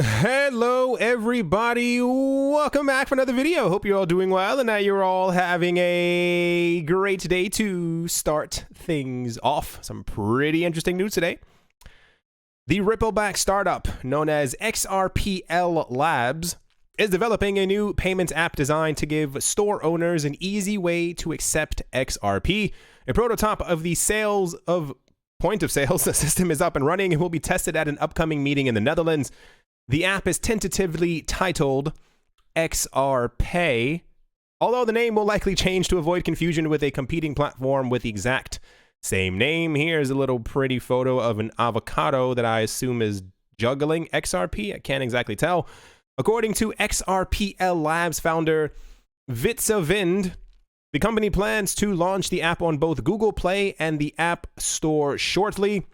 Hello everybody, welcome back for another video. Hope you're all doing well and that you're all having a great day to start things off. Some pretty interesting news today. The Ripple-backed startup known as XRP Labs is developing a new payments app designed to give store owners an easy way to accept XRP. A prototype of the point of sales system is up and running and will be tested at an upcoming meeting in the Netherlands. The app is tentatively titled XRP, although the name will likely change to avoid confusion with a competing platform with the exact same name. Here's a little pretty photo of an avocado that I assume is juggling XRP. I can't exactly tell. According to XRP Labs founder Wind, the company plans to launch the app on both Google Play and the App Store shortly.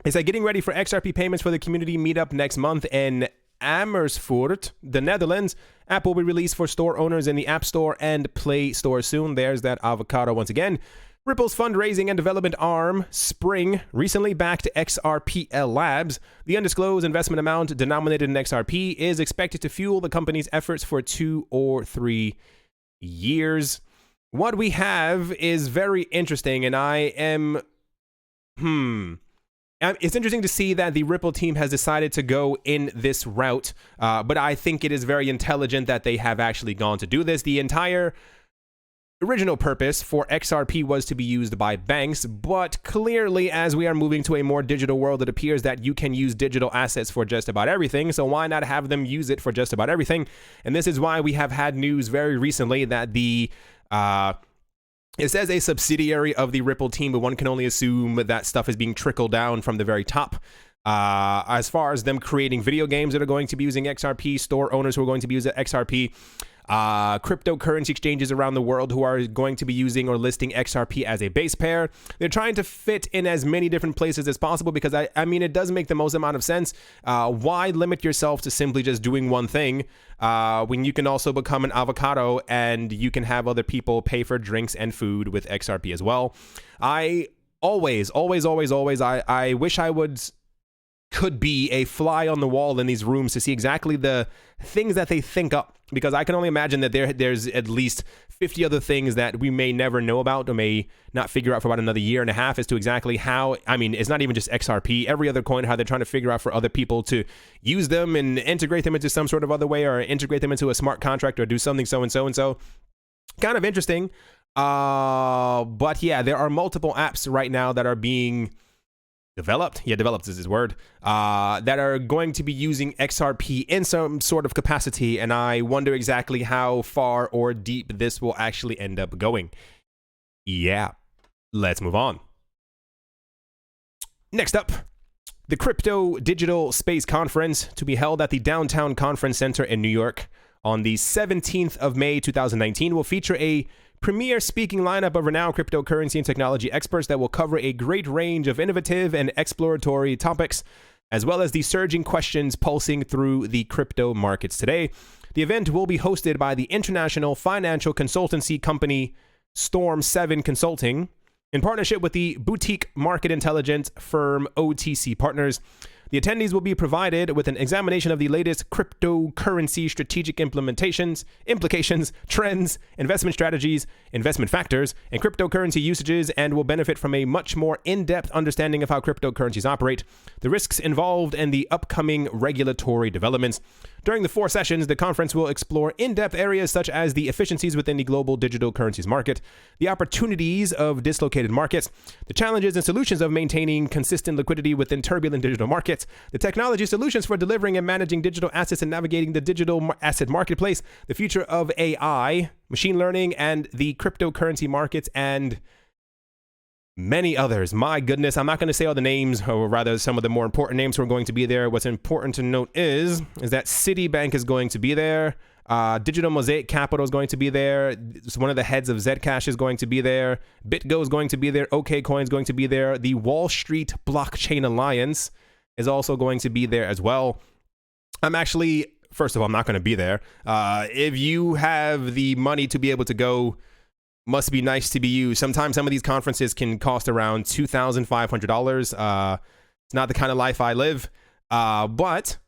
It's like getting ready for XRP payments for the community meetup next month in Amersfoort, the Netherlands. App will be released for store owners in the App Store and Play Store soon. There's that avocado once again. Ripple's fundraising and development arm, Spring, recently backed XRP Labs. The undisclosed investment amount denominated in XRP is expected to fuel the company's efforts for 2 or 3 years. What we have is very interesting, and I am... It's interesting to see that the Ripple team has decided to go in this route, but I think it is very intelligent that they have actually gone to do this. The entire original purpose for XRP was to be used by banks, but clearly as we are moving to a more digital world, it appears that you can use digital assets for just about everything, so why not have them use it for just about everything? And this is why we have had news very recently that it says a subsidiary of the Ripple team, but one can only assume that stuff is being trickled down from the very top. As far as them creating video games that are going to be using XRP, store owners who are going to be using XRP, cryptocurrency exchanges around the world who are going to be using or listing XRP as a base pair. They're trying to fit in as many different places as possible because, I mean, it does make the most amount of sense. Why limit yourself to simply just doing one thing when you can also become an avocado and you can have other people pay for drinks and food with XRP as well? I always, I wish I could be a fly on the wall in these rooms to see exactly the things that they think up, because I can only imagine that there's at least 50 other things that we may never know about or may not figure out for about another year and a half as to exactly how, I mean, it's not even just XRP, every other coin, how they're trying to figure out for other people to use them and integrate them into some sort of other way or integrate them into a smart contract or do something so and so. Kind of interesting. But yeah, there are multiple apps right now that are being developed is his word, that are going to be using XRP in some sort of capacity, and I wonder exactly how far or deep this will actually end up going. Yeah, let's move on. Next up, the Crypto Digital Space Conference, to be held at the Downtown Conference Center in New York on the 17th of May 2019, will feature a premier speaking lineup of renowned cryptocurrency and technology experts that will cover a great range of innovative and exploratory topics, as well as the surging questions pulsing through the crypto markets today. The event will be hosted by the international financial consultancy company Storm 7 Consulting, in partnership with the boutique market intelligence firm OTC Partners. The attendees will be provided with an examination of the latest cryptocurrency strategic implications, trends, investment strategies, investment factors, and cryptocurrency usages, and will benefit from a much more in-depth understanding of how cryptocurrencies operate, the risks involved, and the upcoming regulatory developments. During the 4 sessions, the conference will explore in-depth areas such as the efficiencies within the global digital currencies market, the opportunities of dislocated markets, the challenges and solutions of maintaining consistent liquidity within turbulent digital markets, the technology solutions for delivering and managing digital assets and navigating the digital asset marketplace, the future of AI, machine learning, and the cryptocurrency markets, and many others. My goodness, I'm not going to say all the names, or rather some of the more important names who are going to be there. What's important to note is that Citibank is going to be there. Digital Mosaic Capital is going to be there. One of the heads of Zcash is going to be there. BitGo is going to be there. OKCoin is going to be there. The Wall Street Blockchain Alliance is also going to be there as well. I'm actually, first of all, I'm not going to be there. If you have the money to be able to go, must be nice to be you. Sometimes some of these conferences can cost around $2,500. It's not the kind of life I live. But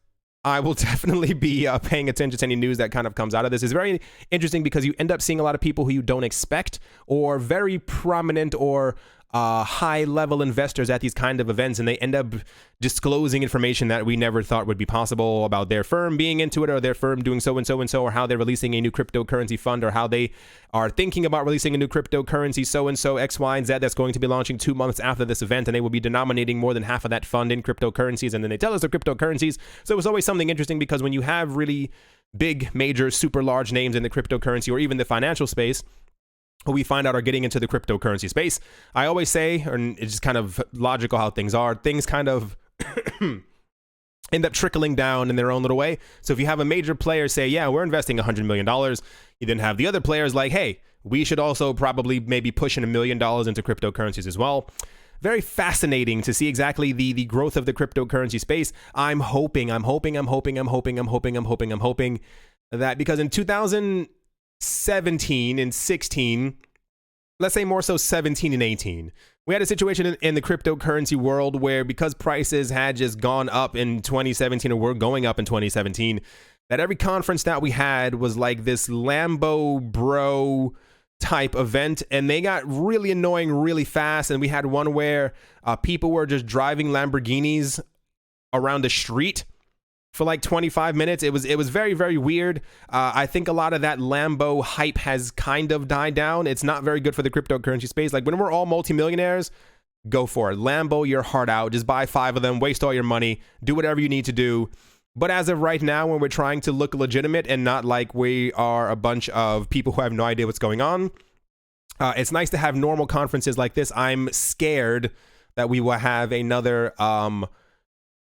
I will definitely be paying attention to any news that kind of comes out of this. It's very interesting because you end up seeing a lot of people who you don't expect, or very prominent or high-level investors at these kind of events, and they end up disclosing information that we never thought would be possible about their firm being into it, or their firm doing so and so and so, or how they're releasing a new cryptocurrency fund, or how they are thinking about releasing a new cryptocurrency so and so X, Y, and Z that's going to be launching 2 months after this event, and they will be denominating more than half of that fund in cryptocurrencies, and then they tell us they're cryptocurrencies. So it's always something interesting, because when you have really big, major, super large names in the cryptocurrency or even the financial space, who we find out are getting into the cryptocurrency space, I always say, and it's just kind of logical how things are, things kind of end up trickling down in their own little way. So if you have a major player say, yeah, we're investing $100 million, you then have the other players like, hey, we should also probably maybe push in $1 million into cryptocurrencies as well. Very fascinating to see exactly the growth of the cryptocurrency space. I'm hoping that because in 2017 and 16, let's say more so 17 and 18, we had a situation in the cryptocurrency world where, because prices had just gone up in 2017, or were going up in 2017, that every conference that we had was like this Lambo bro type event, and they got really annoying really fast. And we had one where people were just driving Lamborghinis around the street for like 25 minutes. It was very, very weird. I think a lot of that Lambo hype has kind of died down. It's not very good for the cryptocurrency space. Like, when we're all multimillionaires, go for it. Lambo your heart out. Just buy 5 of them, waste all your money, do whatever you need to do. But as of right now, when we're trying to look legitimate and not like we are a bunch of people who have no idea what's going on, it's nice to have normal conferences like this. I'm scared that we will have another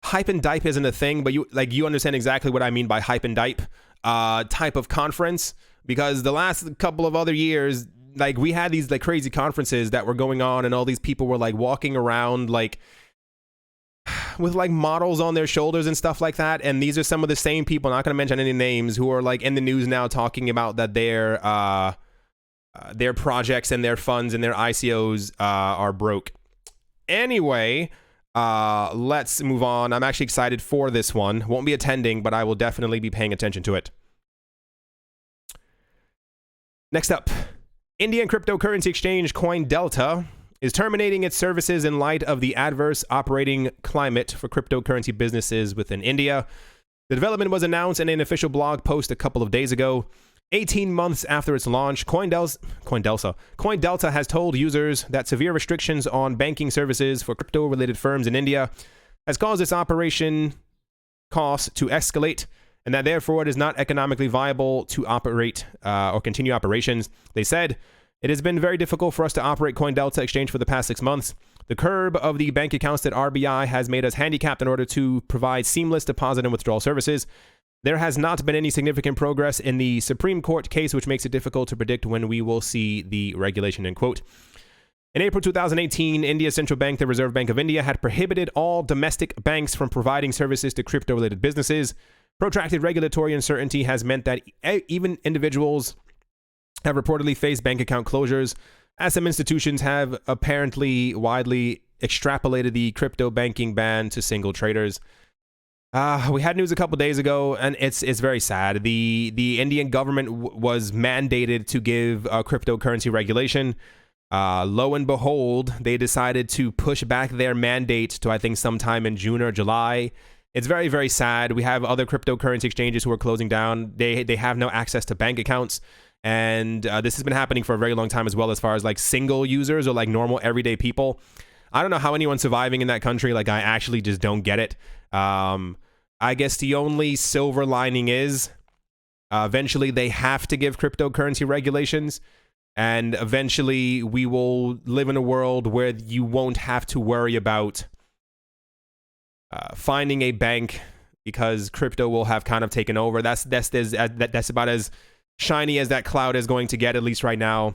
hype and dype isn't a thing, but you understand exactly what I mean by hype and dype type of conference, because the last couple of other years, like, we had these like crazy conferences that were going on, and all these people were like walking around like with like models on their shoulders and stuff like that. And these are some of the same people, not going to mention any names, who are like in the news now talking about that their projects and their funds and their ICOs are broke. Anyway, let's move on. I'm actually excited for this one. Won't be attending, but I will definitely be paying attention to it. Next up, Indian cryptocurrency exchange CoinDelta is terminating its services in light of the adverse operating climate for cryptocurrency businesses within India. The development was announced in an official blog post a couple of days ago. 18 months after its launch, CoinDelta has told users that severe restrictions on banking services for crypto-related firms in India has caused its operation costs to escalate, and that therefore it is not economically viable to operate or continue operations. They said, "It has been very difficult for us to operate CoinDelta exchange for the past 6 months. The curb of the bank accounts at RBI has made us handicapped in order to provide seamless deposit and withdrawal services. There has not been any significant progress in the Supreme Court case, which makes it difficult to predict when we will see the regulation," end quote. In April 2018, India's central bank, the Reserve Bank of India, had prohibited all domestic banks from providing services to crypto-related businesses. Protracted regulatory uncertainty has meant that even individuals have reportedly faced bank account closures, as some institutions have apparently widely extrapolated the crypto banking ban to single traders. We had news a couple days ago, and it's very sad. The Indian government was mandated to give cryptocurrency regulation. Lo and behold, they decided to push back their mandate to, I think, sometime in June or July. It's very, very sad. We have other cryptocurrency exchanges who are closing down. They have no access to bank accounts. And this has been happening for a very long time as well, as far as like single users or like normal everyday people. I don't know how anyone's surviving in that country. Like, I actually just don't get it. I guess the only silver lining is eventually they have to give cryptocurrency regulations, and eventually we will live in a world where you won't have to worry about finding a bank, because crypto will have kind of taken over. That's about as shiny as that cloud is going to get, at least right now.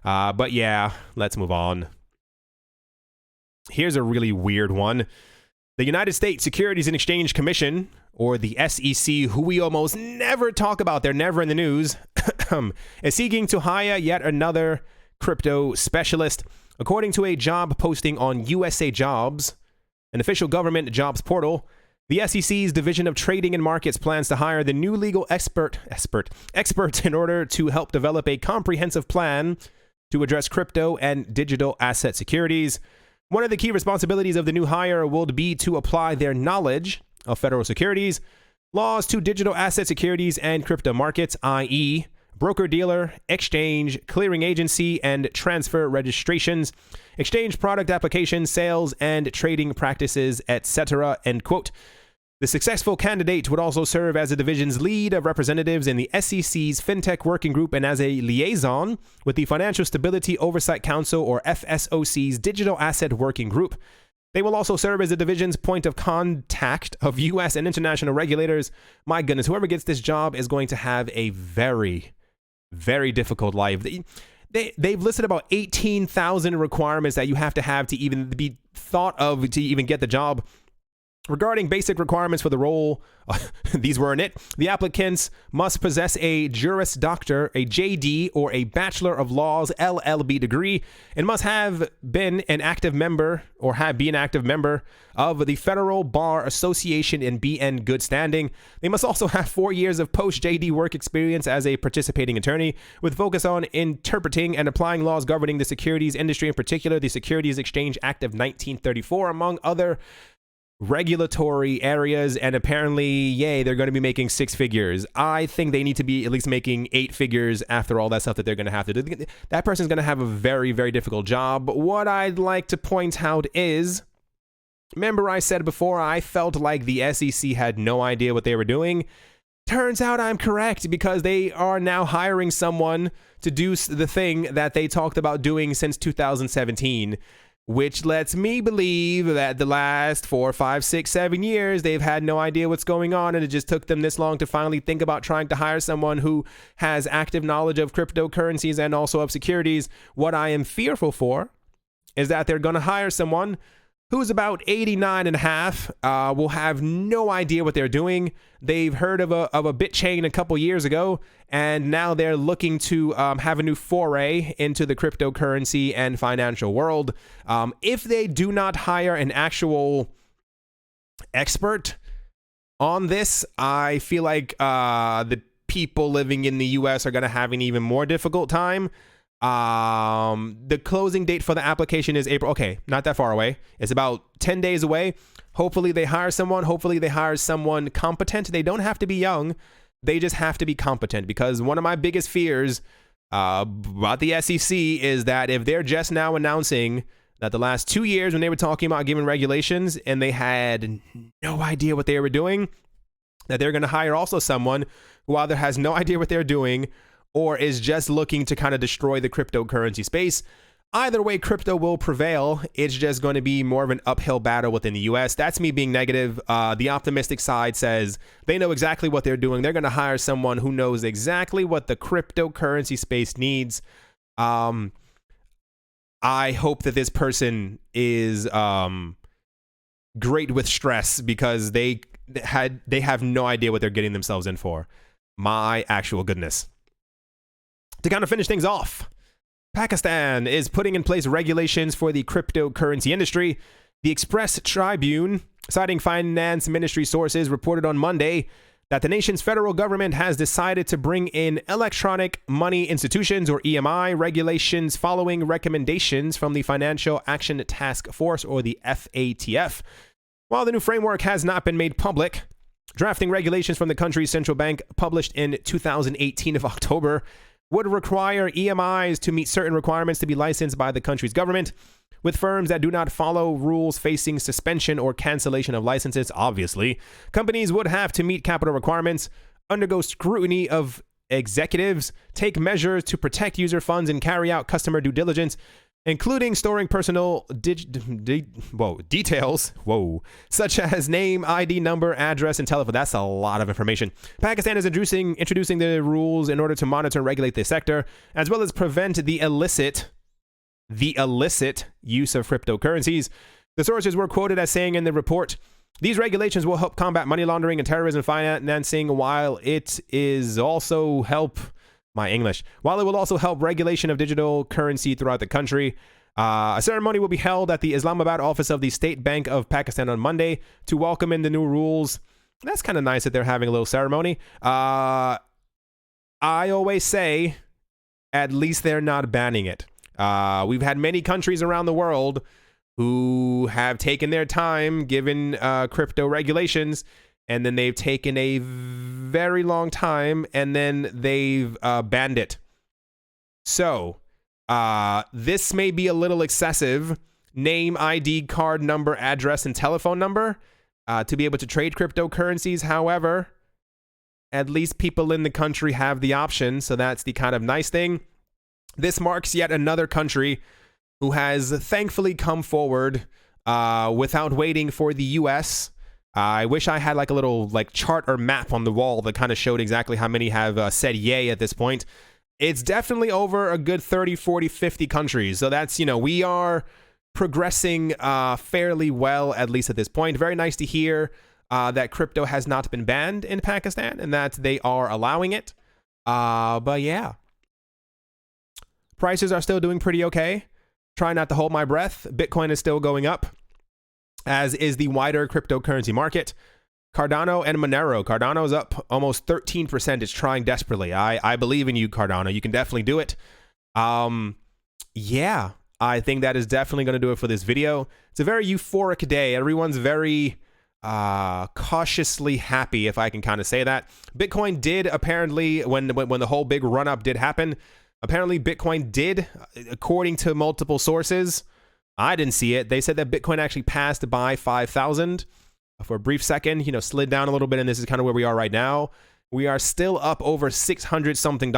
But yeah, let's move on. Here's a really weird one. The United States Securities and Exchange Commission, or the SEC, who we almost never talk about, they're never in the news, is seeking to hire yet another crypto specialist. According to a job posting on USA Jobs, an official government jobs portal, The SEC's Division of Trading and Markets plans to hire the new legal expert in order to help develop a comprehensive plan to address crypto and digital asset securities. One of the key responsibilities of the new hire will be to apply their knowledge of federal securities laws to digital asset securities and crypto markets, i.e., broker-dealer, exchange, clearing agency, and transfer registrations, exchange product applications, sales, and trading practices, etc., end quote. The successful candidate would also serve as the division's lead of representatives in the SEC's FinTech Working Group and as a liaison with the Financial Stability Oversight Council, or FSOC's Digital Asset Working Group. They will also serve as the division's point of contact of U.S. and international regulators. My goodness, whoever gets this job is going to have a very, very difficult life. They've listed about 18,000 requirements that you have to even be thought of to even get the job. Regarding basic requirements for the role, these weren't it. The applicants must possess a Juris Doctor, a JD, or a Bachelor of Laws LLB degree, and must have been an active member of the Federal Bar Association and be in good standing. They must also have 4 years of post-JD work experience as a participating attorney, with focus on interpreting and applying laws governing the securities industry, in particular the Securities Exchange Act of 1934, among other regulatory areas. And apparently, yay, they're going to be making 6 figures. I think they need to be at least making 8 figures after all that stuff that they're going to have to do. That person's going to have a very, very difficult job. But what I'd like to point out is, remember I said before I felt like the SEC had no idea what they were doing? Turns out I'm correct, because they are now hiring someone to do the thing that they talked about doing since 2017. Which lets me believe that the last 4, 5, 6, 7 years, they've had no idea what's going on, and it just took them this long to finally think about trying to hire someone who has active knowledge of cryptocurrencies and also of securities. What I am fearful for is that they're going to hire someone who's about 89 and a half, will have no idea what they're doing. They've heard of a bit chain a couple years ago, and now they're looking to have a new foray into the cryptocurrency and financial world. If they do not hire an actual expert on this, I feel like the people living in the US are going to have an even more difficult time. The closing date for the application is April. Okay, not that far away. It's about 10 days away. Hopefully they hire someone. Hopefully they hire someone competent. They don't have to be young. They just have to be competent, because one of my biggest fears about the SEC is that if they're just now announcing that the last 2 years when they were talking about giving regulations and they had no idea what they were doing, that they're going to hire also someone who either has no idea what they're doing or is just looking to kind of destroy the cryptocurrency space. Either way, crypto will prevail. It's just going to be more of an uphill battle within the US. That's me being negative. The optimistic side says they know exactly what they're doing. They're going to hire someone who knows exactly what the cryptocurrency space needs. I hope that this person is great with stress, because they have no idea what they're getting themselves in for. My actual goodness. To kind of finish things off, Pakistan is putting in place regulations for the cryptocurrency industry. The Express Tribune, citing finance ministry sources, reported on Monday that the nation's federal government has decided to bring in electronic money institutions, or EMI, regulations following recommendations from the Financial Action Task Force, or the FATF. While the new framework has not been made public, drafting regulations from the country's central bank, published in 2018 of October, would require EMIs to meet certain requirements to be licensed by the country's government, with firms that do not follow rules facing suspension or cancellation of licenses. Obviously, companies would have to meet capital requirements, undergo scrutiny of executives, take measures to protect user funds, and carry out customer due diligence, including storing personal details, such as name, ID number, address, and telephone. That's a lot of information. Pakistan is introducing the rules in order to monitor and regulate the sector, as well as prevent the illicit use of cryptocurrencies. The sources were quoted as saying in the report, these regulations will help combat money laundering and terrorism financing, while it will also help regulation of digital currency throughout the country. A ceremony will be held at the Islamabad office of the State Bank of Pakistan on Monday to welcome in the new rules. That's kind of nice that they're having a little ceremony. I always say, at least they're not banning it. We've had many countries around the world who have taken their time given crypto regulations, and then they've taken a very long time, and then they've banned it. So, this may be a little excessive. Name, ID, card number, address, and telephone number to be able to trade cryptocurrencies. However, at least people in the country have the option, so that's the kind of nice thing. This marks yet another country who has thankfully come forward without waiting for the US. I wish I had like a little chart or map on the wall that kind of showed exactly how many have said yay at this point. It's definitely over a good 30, 40, 50 countries. So that's, we are progressing fairly well, at least at this point. Very nice to hear that crypto has not been banned in Pakistan and that they are allowing it. But yeah. Prices are still doing pretty okay. Try not to hold my breath. Bitcoin is still going up, as is the wider cryptocurrency market. Cardano and Monero. Cardano's up almost 13%. It's trying desperately. I believe in you, Cardano. You can definitely do it. Yeah, I think that is definitely going to do it for this video. It's a very euphoric day. Everyone's very cautiously happy, if I can kind of say that. Bitcoin did apparently, when the whole big run-up did happen, apparently Bitcoin did, according to multiple sources, I didn't see it, they said that Bitcoin actually passed by 5,000 for a brief second, slid down a little bit, and this is kind of where we are right now. We are still up over $600 something.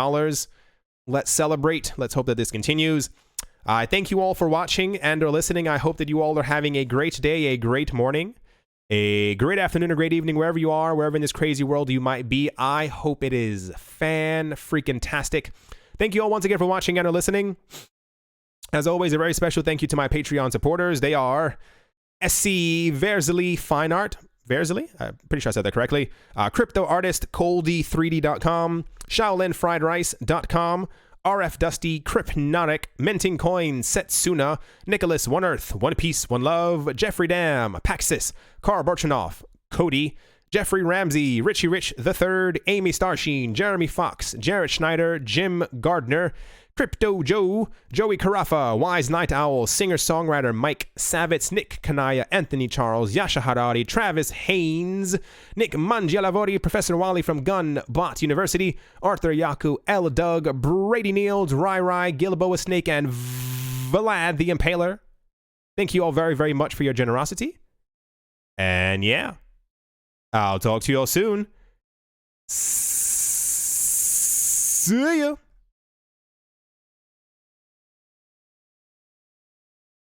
Let's celebrate. Let's hope that this continues. I thank you all for watching and or listening. I hope that you all are having a great day, a great morning, a great afternoon, a great evening, wherever you are, wherever in this crazy world you might be. I hope it is fan-freaking-tastic. Thank you all once again for watching and or listening. As always, a very special thank you to my Patreon supporters. They are SC Verzely Fine Art. Verzely? I'm pretty sure I said that correctly. Crypto Artist, Coldy3D.com, ShaolinFriedRice.com, RF Dusty, Crypnotic, Minting Coin, Setsuna, Nicholas, One Earth, One Piece, One Love, Jeffrey Dam, Paxis, Carl Borchanoff, Cody, Jeffrey Ramsey, Richie Rich III, Amy Starsheen, Jeremy Fox, Jared Schneider, Jim Gardner, Crypto Joe, Joey Carafa, Wise Night Owl, singer-songwriter Mike Savitz, Nick Kanaya, Anthony Charles, Yasha Harari, Travis Haynes, Nick Mangialavori, Professor Wally from Gunbot University, Arthur Yaku, L. Doug, Brady Niels, Rai, Gilboa Snake, and Vlad the Impaler. Thank you all very, very much for your generosity. And yeah, I'll talk to you all soon. See ya.